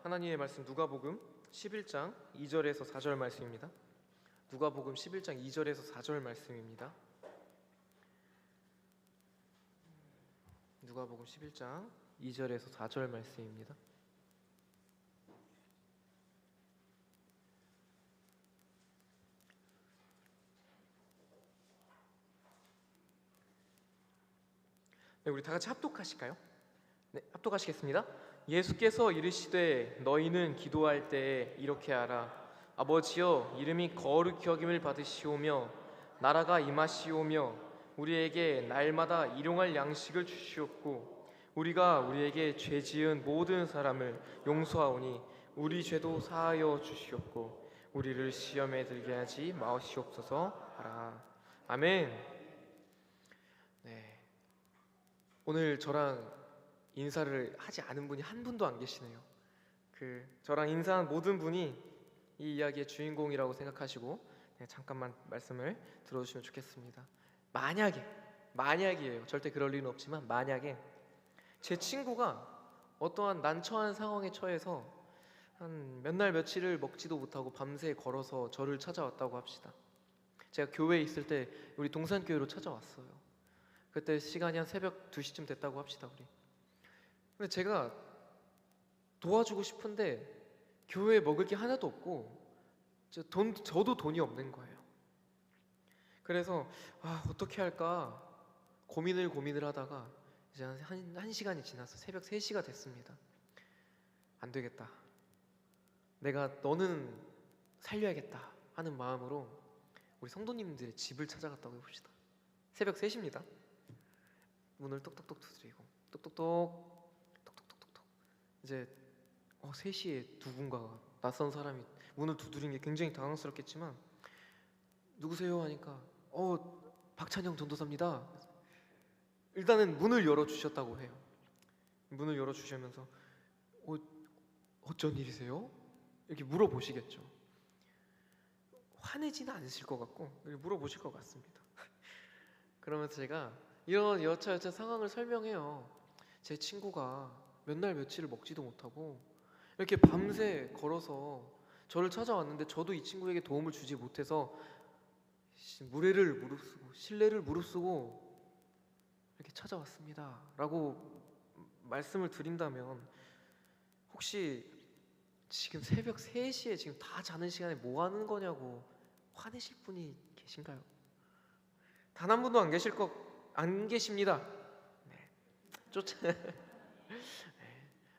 하나님의 말씀 누가복음 11장 2절에서 4절 말씀입니다. 누가복음 11장 2절에서 4절 말씀입니다. 누가복음 11장 2절에서 4절 말씀입니다. 네, 우리 다 같이 합독하실까요? 네, 합독하시겠습니다. 예수께서 이르시되 너희는 기도할 때에 이렇게 하라. 아버지여, 이름이 거룩히 여김을 받으시오며 나라가 임하시오며 우리에게 날마다 일용할 양식을 주시옵고 우리가 우리에게 죄 지은 모든 사람을 용서하오니 우리 죄도 사하여 주시옵고 우리를 시험에 들게 하지 마시옵소서 하라. 아멘. 네, 오늘 저랑 인사를 하지 않은 분이 한 분도 안 계시네요. 저랑 인사한 모든 분이 이 이야기의 주인공이라고 생각하시고 잠깐만 말씀을 들어주시면 좋겠습니다. 만약이에요. 절대 그럴 리는 없지만 만약에 제 친구가 어떠한 난처한 상황에 처해서 한 몇 날 며칠을 먹지도 못하고 밤새 걸어서 저를 찾아왔다고 합시다. 제가 교회에 있을 때 우리 동산교회로 찾아왔어요. 그때 시간이 한 새벽 2시쯤 됐다고 합시다. 근데 제가 도와주고 싶은데 교회에 먹을 게 하나도 없고 저도 돈이 없는 거예요. 그래서 어떻게 할까 고민을 하다가 이제 한 시간이 지나서 새벽 3시가 됐습니다. 안 되겠다. 내가 너는 살려야겠다 하는 마음으로 우리 성도님들의 집을 찾아갔다고 해봅시다. 새벽 3시입니다. 문을 똑똑똑 두드리고 똑똑똑 이제 3시에 누군가가 낯선 사람이 문을 두드린 게 굉장히 당황스럽겠지만 누구세요 하니까 박찬영 전도사입니다. 일단은 문을 열어주셨다고 해요. 문을 열어주시면서 어쩐 일이세요? 이렇게 물어보시겠죠. 화내지는 않으실 것 같고 물어보실 것 같습니다. 그러면서 제가 이런 여차여차 상황을 설명해요. 제 친구가 몇 날 며칠을 먹지도 못하고 이렇게 밤새 걸어서 저를 찾아왔는데 저도 이 친구에게 도움을 주지 못해서 무례를 무릅쓰고 신뢰를 무릅쓰고 이렇게 찾아왔습니다 라고 말씀을 드린다면 혹시 지금 새벽 3시에 지금 다 자는 시간에 뭐 하는 거냐고 화내실 분이 계신가요? 단 한 분도 안 계십니다.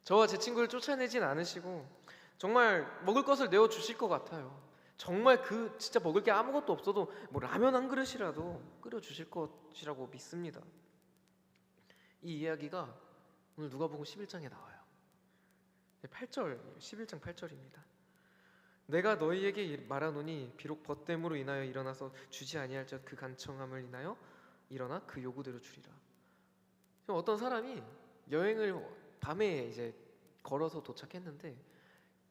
저와 제 친구를 쫓아내진 않으시고 정말 먹을 것을 내어주실 것 같아요. 정말 진짜 먹을 게 아무것도 없어도 라면 한 그릇이라도 끓여주실 것이라고 믿습니다. 이 이야기가 오늘 누가복음 11장에 나와요. 8절, 11장 8절입니다. 내가 너희에게 말하노니 비록 벗됨으로 인하여 일어나서 주지 아니할지어도 그 간청함을 인하여 일어나 그 요구대로 주리라. 어떤 사람이 여행을 밤에 이제 걸어서 도착했는데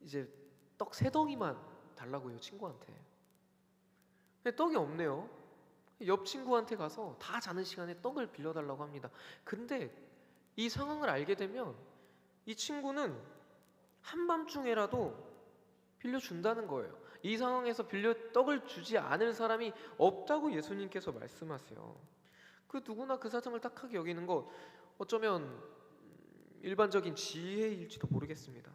이제 떡 3덩이만 달라고 해요, 친구한테. 근데 떡이 없네요. 옆 친구한테 가서 다 자는 시간에 떡을 빌려달라고 합니다. 근데 이 상황을 알게 되면 이 친구는 한밤중에라도 빌려준다는 거예요. 이 상황에서 떡을 주지 않을 사람이 없다고 예수님께서 말씀하세요. 누구나 그 사정을 딱하게 여기는 것 어쩌면 일반적인 지혜일지도 모르겠습니다.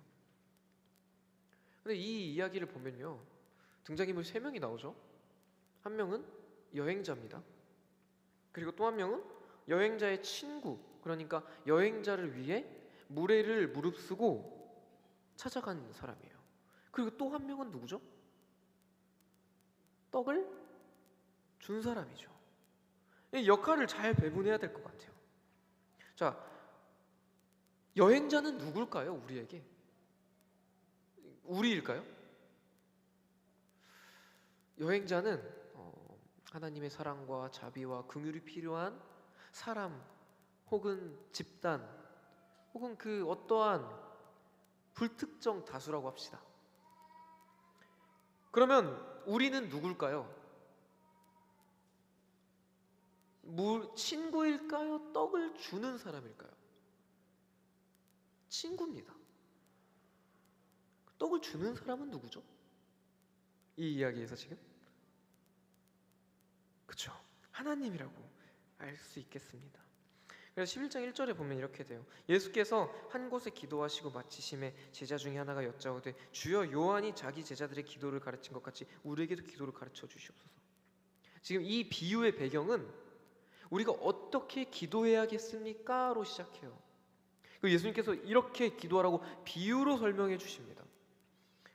근데 이 이야기를 보면요, 등장인물 3명이 나오죠. 한 명은 여행자입니다. 그리고 또 한 명은 여행자의 친구, 그러니까 여행자를 위해 무례를 무릅쓰고 찾아간 사람이에요. 그리고 또 한 명은 누구죠? 떡을 준 사람이죠. 이 역할을 잘 배분해야 될 것 같아요. 자, 여행자는 누굴까요? 우리일까요? 여행자는 하나님의 사랑과 자비와 긍휼이 필요한 사람 혹은 집단 혹은 어떠한 불특정 다수라고 합시다. 그러면 우리는 누굴까요? 친구일까요? 떡을 주는 사람일까요? 친구입니다. 떡을 주는 사람은 누구죠? 이 이야기에서 지금? 그쵸, 하나님이라고 알 수 있겠습니다. 그래서 11장 1절에 보면 이렇게 돼요. 예수께서 한 곳에 기도하시고 마치심에 제자 중에 하나가 여짜오되 주여 요한이 자기 제자들의 기도를 가르친 것 같이 우리에게도 기도를 가르쳐 주시옵소서. 지금 이 비유의 배경은 우리가 어떻게 기도해야겠습니까? 로 시작해요. 그리고 예수님께서 이렇게 기도하라고 비유로 설명해 주십니다.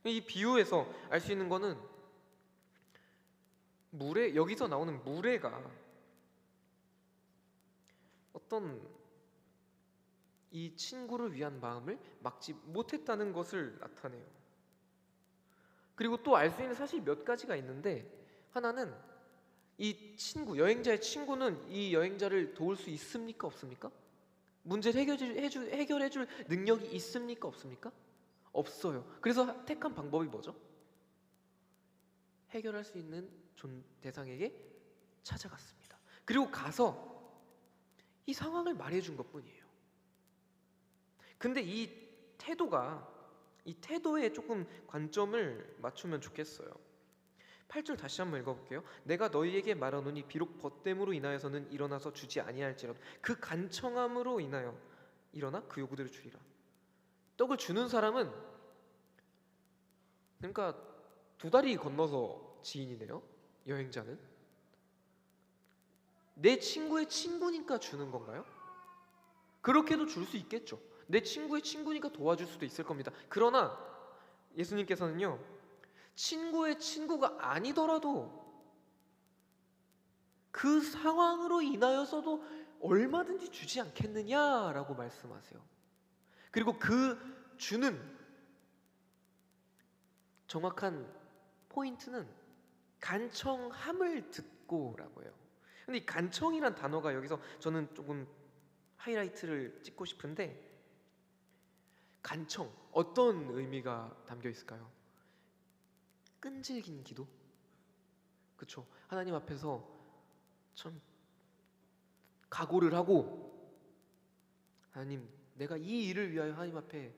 이 비유에서 알 수 있는 거는 여기서 나오는 무례가 어떤 이 친구를 위한 마음을 막지 못했다는 것을 나타내요. 그리고 또 알 수 있는 사실이 몇 가지가 있는데, 하나는 이 친구, 여행자의 친구는 이 여행자를 도울 수 있습니까? 없습니까? 문제를 해결해줄 능력이 있습니까? 없습니까? 없어요. 그래서 택한 방법이 뭐죠? 해결할 수 있는 대상에게 찾아갔습니다. 그리고 가서 이 상황을 말해준 것뿐이에요. 근데 이 태도에 조금 관점을 맞추면 좋겠어요. 8절 다시 한번 읽어볼게요. 내가 너희에게 말하노니 비록 벗됨으로 인하여서는 일어나서 주지 아니할지라도 그 간청함으로 인하여 일어나 그 요구대로 주리라. 떡을 주는 사람은 그러니까 두 다리 건너서 지인이네요. 여행자는 내 친구의 친구니까 주는 건가요? 그렇게도 줄 수 있겠죠. 내 친구의 친구니까 도와줄 수도 있을 겁니다. 그러나 예수님께서는요, 친구의 친구가 아니더라도 그 상황으로 인하여서도 얼마든지 주지 않겠느냐라고 말씀하세요. 그리고 그 주는 정확한 포인트는 간청함을 듣고라고 해요. 근데 이 간청이란 단어가 여기서 저는 조금 하이라이트를 찍고 싶은데, 간청, 어떤 의미가 담겨 있을까요? 끈질긴 기도? 그쵸, 하나님 앞에서 참 각오를 하고, 하나님, 내가 이 일을 위하여 하나님 앞에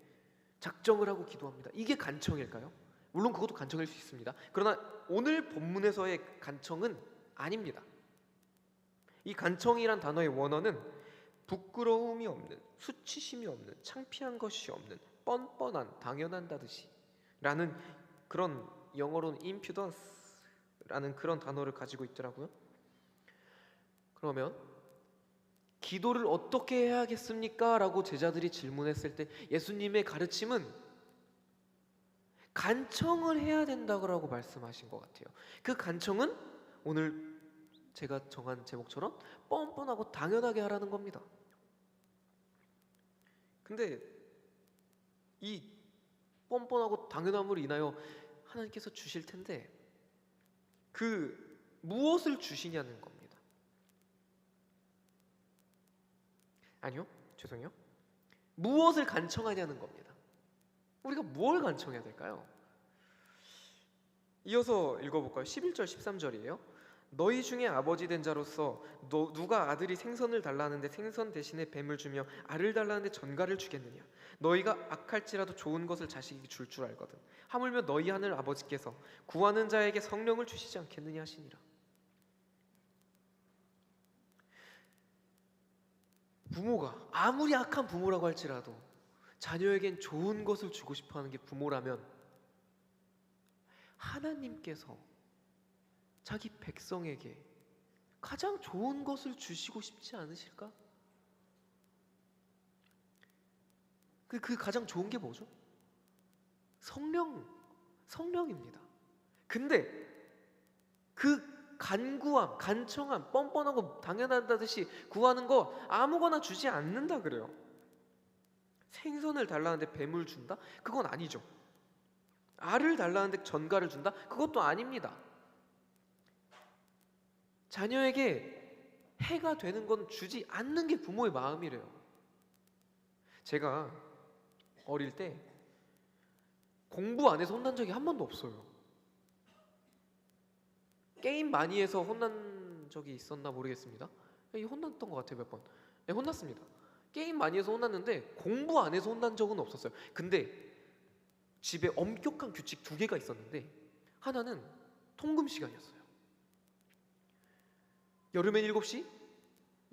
작정을 하고 기도합니다. 이게 간청일까요? 물론 그것도 간청일 수 있습니다. 그러나 오늘 본문에서의 간청은 아닙니다. 이 간청이란 단어의 원어는 부끄러움이 없는, 수치심이 없는, 창피한 것이 없는, 뻔뻔한, 당연한다듯이 라는 그런, 영어로는 impudence라는 그런 단어를 가지고 있더라고요. 그러면 기도를 어떻게 해야겠습니까? 라고 제자들이 질문했을 때 예수님의 가르침은 간청을 해야 된다고 말씀하신 것 같아요. 그 간청은 오늘 제가 정한 제목처럼 뻔뻔하고 당연하게 하라는 겁니다. 근데 이 뻔뻔하고 당연함으로 인하여 하나님께서 주실 텐데 그 무엇을 주시냐는 겁니다. 아니요, 죄송해요. 무엇을 간청하냐는 겁니다. 우리가 뭘 간청해야 될까요? 이어서 읽어볼까요? 11절 13절이에요. 너희 중에 아버지 된 자로서 누가 아들이 생선을 달라는데 생선 대신에 뱀을 주며 알을 달라는데 전갈을 주겠느냐? 너희가 악할지라도 좋은 것을 자식에게 줄 줄 알거든. 하물며 너희 하늘 아버지께서 구하는 자에게 성령을 주시지 않겠느냐 하시니라. 부모가 아무리 악한 부모라고 할지라도 자녀에겐 좋은 것을 주고 싶어하는 게 부모라면, 하나님께서 자기 백성에게 가장 좋은 것을 주시고 싶지 않으실까? 그 가장 좋은 게 뭐죠? 성령입니다. 근데 그 간구함, 간청함, 뻔뻔하고 당연하다듯이 구하는 거 아무거나 주지 않는다 그래요. 생선을 달라는데 뱀을 준다? 그건 아니죠. 알을 달라는데 전갈을 준다? 그것도 아닙니다. 자녀에게 해가 되는 건 주지 않는 게 부모의 마음이래요. 제가 어릴 때 공부 안 해서 혼난 적이 한 번도 없어요. 게임 많이 해서 혼난 적이 있었나 모르겠습니다. 혼났던 것 같아요, 몇 번. 네, 혼났습니다. 게임 많이 해서 혼났는데 공부 안 해서 혼난 적은 없었어요. 근데 집에 엄격한 규칙 두 개가 있었는데, 하나는 통금 시간이었어요. 여름엔 7시,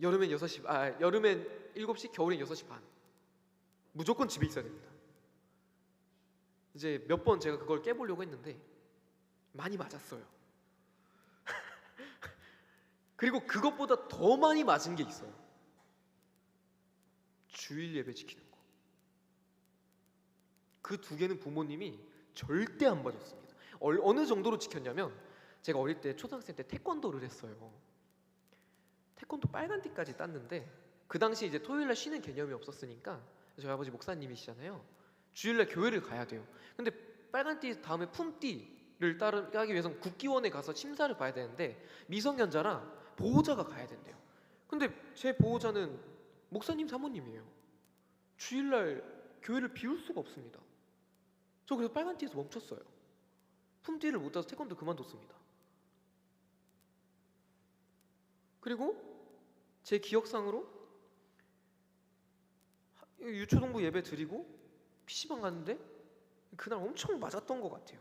여름엔 6시, 여름엔 7시, 겨울엔 6시 반. 무조건 집에 있어야 됩니다. 이제 몇 번 제가 그걸 깨보려고 했는데 많이 맞았어요. 그리고 그것보다 더 많이 맞은 게 있어요. 주일 예배 지키는 거. 그 두 개는 부모님이 절대 안 봐줬습니다. 어느 정도로 지켰냐면, 제가 어릴 때 초등학생 때 태권도를 했어요. 태권도 빨간띠까지 땄는데, 그 당시 이제 토요일날 쉬는 개념이 없었으니까, 저희 아버지 목사님이시잖아요. 주일날 교회를 가야 돼요. 근데 빨간띠 다음에 품띠를 따기 위해서는 국기원에 가서 심사를 봐야 되는데, 미성년자라 보호자가 가야 된대요. 근데 제 보호자는 목사님 사모님이에요. 주일날 교회를 비울 수가 없습니다. 저 그래서 빨간띠에서 멈췄어요. 품띠를 못 따서 태권도 그만뒀습니다. 그리고 제 기억상으로 유초동부 예배 드리고 PC방 갔는데 그날 엄청 맞았던 것 같아요.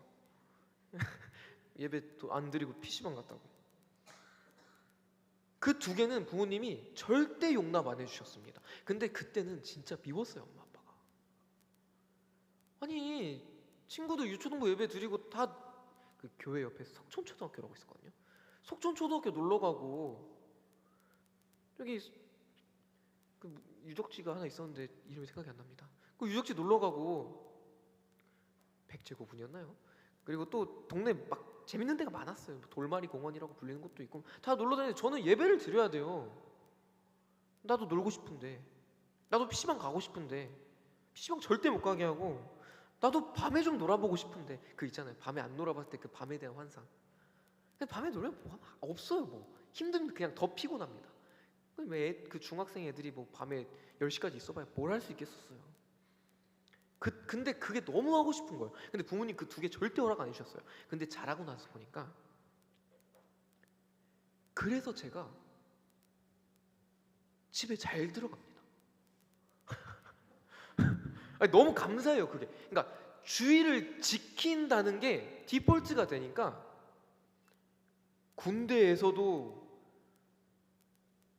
예배도 안 드리고 PC방 갔다고. 그 두 개는 부모님이 절대 용납 안 해주셨습니다. 근데 그때는 진짜 미웠어요, 엄마 아빠가. 아니, 친구들 유초동부 예배 드리고 다 그 교회 옆에 석촌초등학교라고 있었거든요. 석촌초등학교 놀러 가고, 여기 그 유적지가 하나 있었는데 이름이 생각이 안 납니다. 그 유적지 놀러 가고, 백제고분이었나요? 그리고 또 동네 막 재밌는 데가 많았어요. 돌마리 공원이라고 불리는 곳도 있고, 다 놀러 다니는데 저는 예배를 드려야 돼요. 나도 놀고 싶은데, 나도 PC방 가고 싶은데, PC방 절대 못 가게 하고, 나도 밤에 좀 놀아보고 싶은데, 그 있잖아요, 밤에 안 놀아봤을 때 그 밤에 대한 환상. 근데 밤에 놀면 뭐 없어요. 뭐 힘들면 그냥 더 피곤합니다. 왜 그 중학생 애들이 뭐 밤에 10시까지 있어봐야 뭘 할 수 있겠었어요. 근데 그게 너무 하고 싶은 거예요. 근데 부모님 그 두 개 절대 허락 안 해주셨어요. 근데 자라고 나서 보니까, 그래서 제가 집에 잘 들어갑니다. 아니, 너무 감사해요, 그게. 그러니까 주의를 지킨다는 게 디폴트가 되니까, 군대에서도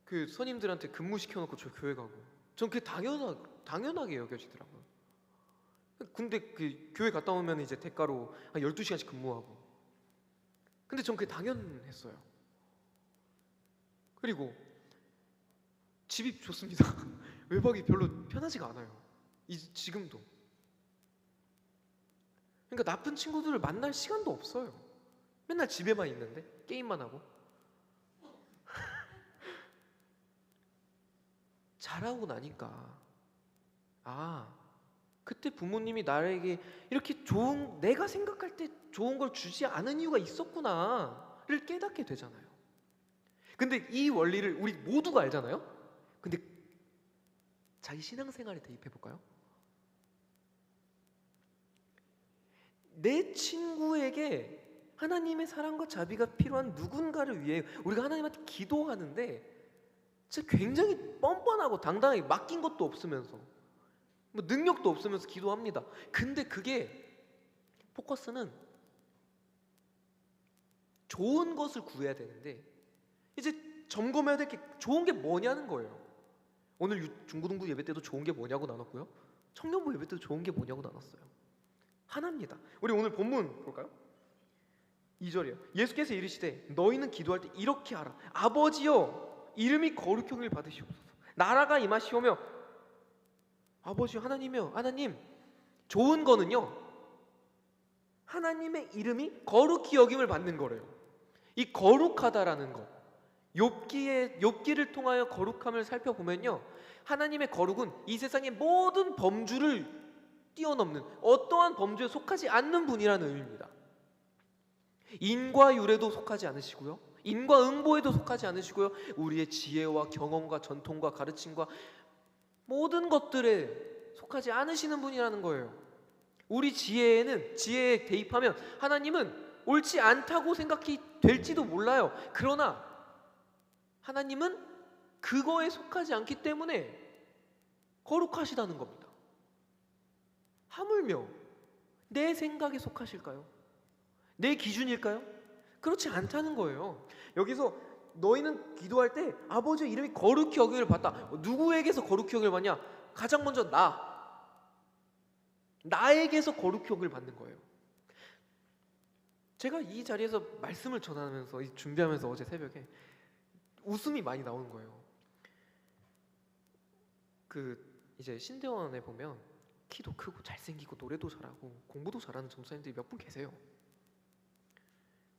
그 선임들한테 근무시켜놓고 저 교회 가고, 전 그게 당연하게 여겨지더라고요. 근데 그 교회 갔다 오면 이제 대가로 한 12시간씩 근무하고, 근데 전 그게 당연했어요. 그리고 집이 좋습니다. 외박이 별로 편하지가 않아요. 지금도. 그러니까 나쁜 친구들을 만날 시간도 없어요. 맨날 집에만 있는데 게임만 하고. 자라고 나니까, 그때 부모님이 나에게 이렇게 내가 생각할 때 좋은 걸 주지 않은 이유가 있었구나를 깨닫게 되잖아요. 근데 이 원리를 우리 모두가 알잖아요. 근데 자기 신앙생활에 대입해 볼까요? 내 친구에게 하나님의 사랑과 자비가 필요한 누군가를 위해 우리가 하나님한테 기도하는데, 진짜 굉장히 뻔뻔하고 당당하게, 맡긴 것도 없으면서 뭐 능력도 없으면서 기도합니다. 근데 그게 포커스는 좋은 것을 구해야 되는데, 이제 점검해야 될 게 좋은 게 뭐냐는 거예요. 오늘 중고등부 예배 때도 좋은 게 뭐냐고 나눴고요, 청년부 예배 때도 좋은 게 뭐냐고 나눴어요. 하나입니다. 우리 오늘 본문 볼까요? 2절이에요. 예수께서 이르시되 너희는 기도할 때 이렇게 하라. 아버지여, 이름이 거룩형을 받으시옵소서. 나라가 임하시오며. 아버지여, 하나님이여, 하나님, 좋은 거는요, 하나님의 이름이 거룩히 여김을 받는 거래요. 이 거룩하다라는 것, 욥기를 통하여 거룩함을 살펴보면요, 하나님의 거룩은 이 세상의 모든 범주를 뛰어넘는, 어떠한 범주에 속하지 않는 분이라는 의미입니다. 인과 율에도 속하지 않으시고요, 인과 응보에도 속하지 않으시고요, 우리의 지혜와 경험과 전통과 가르침과 모든 것들에 속하지 않으시는 분이라는 거예요. 우리 지혜에 대입하면 하나님은 옳지 않다고 생각이 될지도 몰라요. 그러나 하나님은 그거에 속하지 않기 때문에 거룩하시다는 겁니다. 하물며 내 생각에 속하실까요? 내 기준일까요? 그렇지 않다는 거예요. 여기서 너희는 기도할 때 아버지의 이름이 거룩히 여김을 받다. 누구에게서 거룩히 여김을 받냐? 가장 먼저 나에게서 거룩히 여김을 받는 거예요. 제가 이 자리에서 말씀을 전하면서 준비하면서 어제 새벽에 웃음이 많이 나오는 거예요. 이제 신대원에 보면 키도 크고 잘생기고 노래도 잘하고 공부도 잘하는 전도사님들이 몇 분 계세요.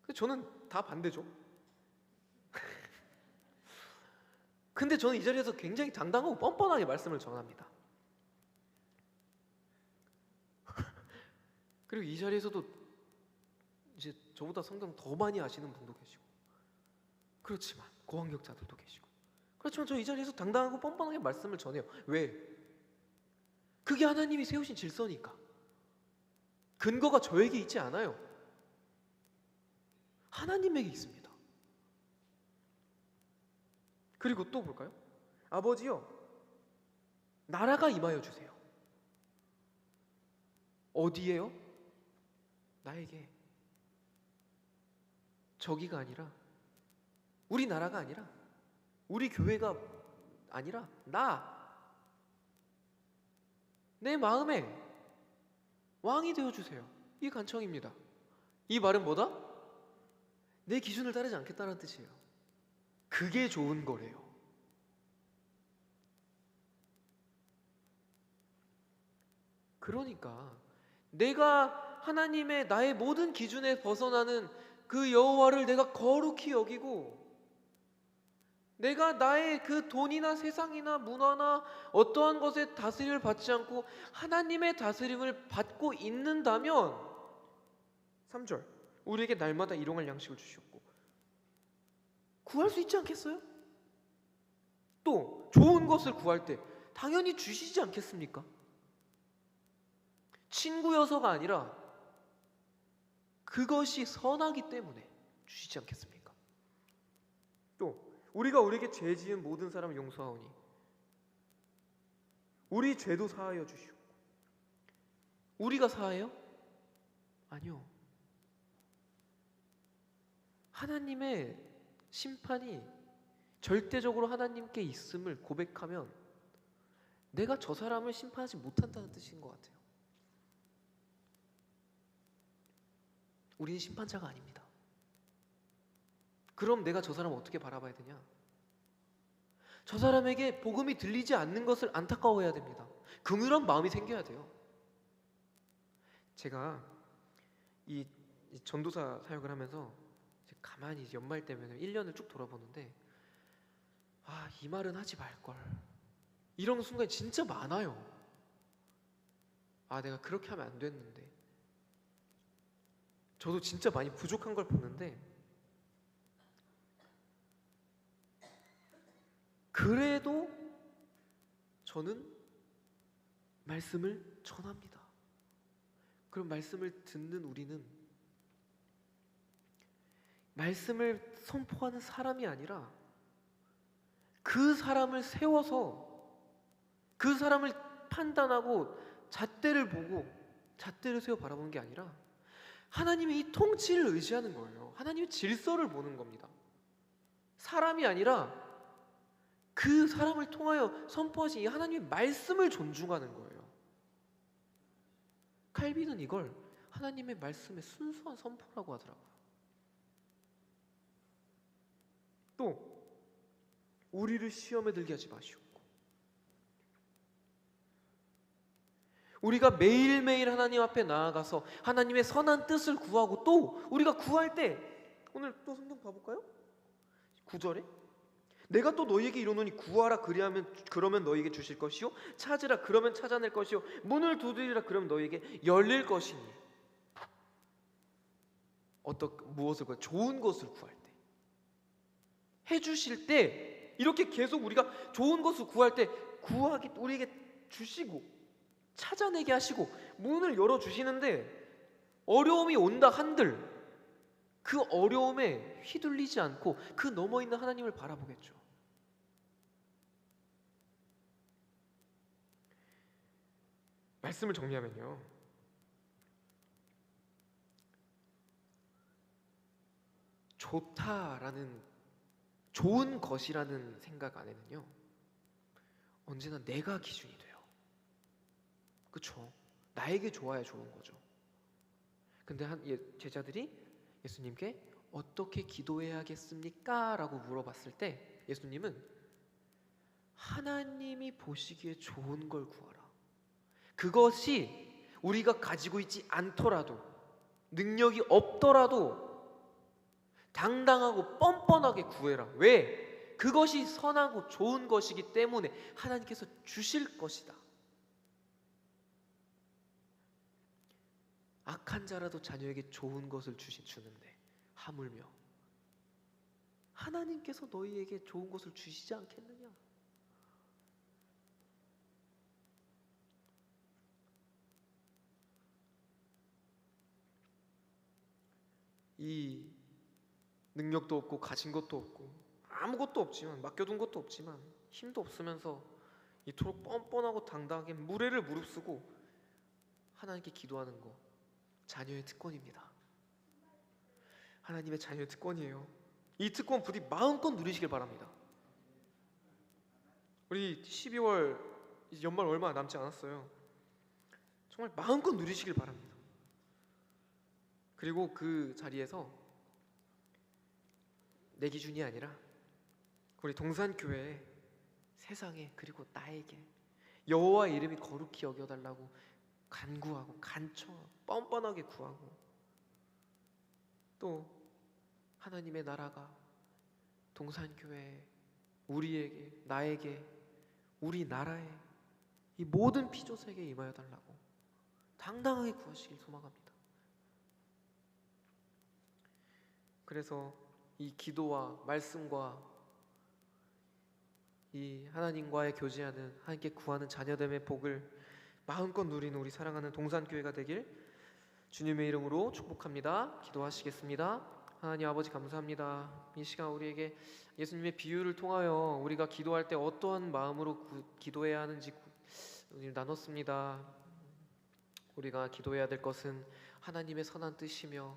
근데 저는 다 반대죠. 근데 저는 이 자리에서 굉장히 당당하고 뻔뻔하게 말씀을 전합니다. 그리고 이 자리에서도 이제 저보다 성경 더 많이 아시는 분도 계시고, 그렇지만 고학력자들도 계시고, 그렇지만 저 이 자리에서 당당하고 뻔뻔하게 말씀을 전해요. 왜? 그게 하나님이 세우신 질서니까. 근거가 저에게 있지 않아요. 하나님에게 있습니다. 그리고 또 볼까요? 아버지여, 나라가 임하여 주세요. 어디에요? 나에게. 저기가 아니라, 우리 나라가 아니라, 우리 교회가 아니라 내 마음에 왕이 되어주세요. 이 간청입니다. 이 말은 뭐다? 내 기준을 따르지 않겠다는 뜻이에요. 그게 좋은 거래요. 그러니까 내가 하나님의 나의 모든 기준에 벗어나는 그 여호와를 내가 거룩히 여기고, 내가 나의 그 돈이나 세상이나 문화나 어떠한 것에 다스림을 받지 않고 하나님의 다스림을 받고 있는다면, 3절, 우리에게 날마다 일용할 양식을 주셨고, 구할 수 있지 않겠어요? 또 좋은 것을 구할 때 당연히 주시지 않겠습니까? 친구여서가 아니라 그것이 선하기 때문에 주시지 않겠습니까? 또 우리가 우리에게 죄 지은 모든 사람을 용서하오니 우리 죄도 사하여 주시오. 우리가 사해요? 아니요. 하나님의 심판이 절대적으로 하나님께 있음을 고백하면 내가 저 사람을 심판하지 못한다는 뜻인 것 같아요. 우리는 심판자가 아닙니다. 그럼 내가 저 사람을 어떻게 바라봐야 되냐? 저 사람에게 복음이 들리지 않는 것을 안타까워해야 됩니다. 긍휼한 마음이 생겨야 돼요. 제가 이 전도사 사역을 하면서 가만히 연말 때면 1년을 쭉 돌아보는데, 이 말은 하지 말걸, 이런 순간이 진짜 많아요. 내가 그렇게 하면 안 됐는데. 저도 진짜 많이 부족한 걸 보는데, 그래도 저는 말씀을 전합니다. 그럼 말씀을 듣는 우리는 말씀을 선포하는 사람이 아니라 그 사람을 세워서 그 사람을 판단하고 잣대를 보고 잣대를 세워 바라보는 게 아니라 하나님의 이 통치를 의지하는 거예요. 하나님의 질서를 보는 겁니다. 사람이 아니라 그 사람을 통하여 선포하신 이 하나님의 말씀을 존중하는 거예요. 칼빈은 이걸 하나님의 말씀의 순수한 선포라고 하더라고요. 또 우리를 시험에 들게 하지 마시옵고, 우리가 매일매일 하나님 앞에 나아가서 하나님의 선한 뜻을 구하고, 또 우리가 구할 때, 오늘 또 성경 봐볼까요? 9절에 내가 또 너희에게 이르노니 구하라 그러면 너희에게 주실 것이요, 찾으라 그러면 찾아낼 것이요, 문을 두드리라 그러면 너희에게 열릴 것이니. 무엇을 구할? 좋은 것을 구할 때, 해주실 때, 이렇게 계속 우리가 좋은 것을 구할 때 우리에게 주시고 찾아내게 하시고 문을 열어주시는데, 어려움이 온다 한들 그 어려움에 휘둘리지 않고 그 너머 있는 하나님을 바라보겠죠. 말씀을 정리하면요, 좋다라는, 좋은 것이라는 생각 안에는요, 언제나 내가 기준이 돼요. 그쵸? 나에게 좋아야 좋은 거죠. 근데 제자들이 예수님께 어떻게 기도해야겠습니까? 라고 물어봤을 때 예수님은 하나님이 보시기에 좋은 걸 구하라. 그것이 우리가 가지고 있지 않더라도, 능력이 없더라도 당당하고 뻔뻔하게 구해라. 왜? 그것이 선하고 좋은 것이기 때문에 하나님께서 주실 것이다. 악한 자라도 자녀에게 좋은 것을 주는데 하물며 하나님께서 너희에게 좋은 것을 주시지 않겠느냐? 이 능력도 없고 가진 것도 없고 아무것도 없지만, 맡겨둔 것도 없지만, 힘도 없으면서 이토록 뻔뻔하고 당당하게 무례를 무릅쓰고 하나님께 기도하는 거, 자녀의 특권입니다. 하나님의 자녀의 특권이에요. 이 특권 부디 마음껏 누리시길 바랍니다. 우리 12월 이제 연말 얼마 남지 않았어요. 정말 마음껏 누리시길 바랍니다. 그리고 그 자리에서 내 기준이 아니라 우리 동산교회에, 세상에, 그리고 나에게 여호와 이름이 거룩히 여겨달라고 간구하고 간청하고 뻔뻔하게 구하고, 또 하나님의 나라가 동산교회에, 우리에게, 나에게, 우리 나라에, 이 모든 피조세계에 임하여 달라고 당당하게 구하시길 소망합니다. 그래서 이 기도와 말씀과 이 하나님과의 교제하는, 하나님께 구하는 자녀됨의 복을 마음껏 누리는 우리 사랑하는 동산교회가 되길 주님의 이름으로 축복합니다. 기도하시겠습니다. 하나님 아버지, 감사합니다. 이 시간 우리에게 예수님의 비유를 통하여 우리가 기도할 때 어떠한 마음으로 기도해야 하는지 나눴습니다. 우리가 기도해야 될 것은 하나님의 선한 뜻이며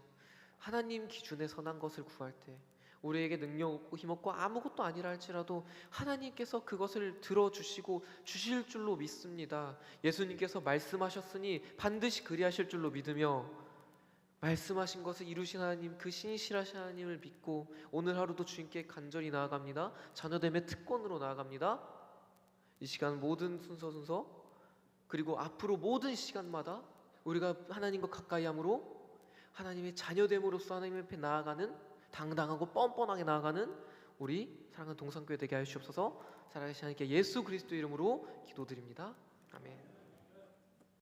하나님 기준의 선한 것을 구할 때 우리에게 능력 없고 힘없고 아무것도 아니라 할지라도 하나님께서 그것을 들어주시고 주실 줄로 믿습니다. 예수님께서 말씀하셨으니 반드시 그리하실 줄로 믿으며 말씀하신 것을 이루신 하나님, 그 신실하신 하나님을 믿고 오늘 하루도 주님께 간절히 나아갑니다. 자녀됨의 특권으로 나아갑니다. 이 시간 모든 순서 그리고 앞으로 모든 시간마다 우리가 하나님과 가까이 함으로 하나님의 자녀됨으로써 하나님 앞에 나아가는, 당당하고 뻔뻔하게 나아가는 우리 사랑하는 동산교회 되게 하여 주옵소서. 살아계신 하나님께 예수 그리스도 이름으로 기도드립니다. 아멘.